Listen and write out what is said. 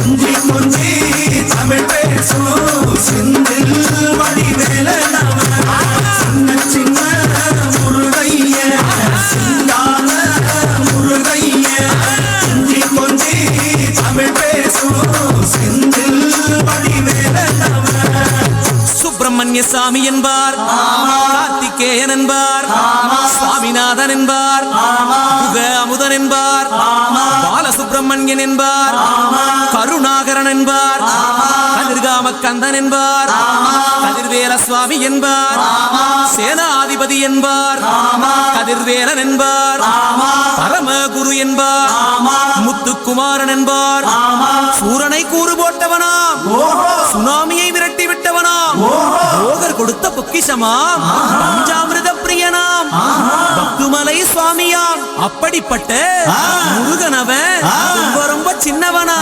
கொஞ்சி கொஞ்சி தமிழ் பேசும் செந்தில் வடிவேலனவன் சின்ன சின்ன முருகைய சிங்கால முருகைய கொஞ்சி கொஞ்சி தமிழ் பேசும் செந்தில் வடிவேலனவன் சுப்பிரமணிய சாமி என்பார் கார்த்திகேயன் என்பார் சுவாமிநாதன் என்பார் அமுதன் என்பார் பாலசுப்பிரமணியன் என்பார் கருணாகரன் என்பார் கதிர்காம கந்தன் என்பார் கதிர்வேல சுவாமி என்பார் சேனாதிபதி என்பார் கதிர்வேலன் என்பார் பரமகுரு என்பார் முத்துக்குமாரன் என்பார் சூரனை கூறு போட்டவனாம் சுனாமியை விரட்டி விட்டவனாம் போகர் கொடுத்த பொக்கிஷமாம் பஞ்சாமிர்த பிரியனாம் பக்துமலை சுவாமியாம் அப்படிப்பட்ட முருகனவன் ரொம்ப ரொம்ப சின்னவனா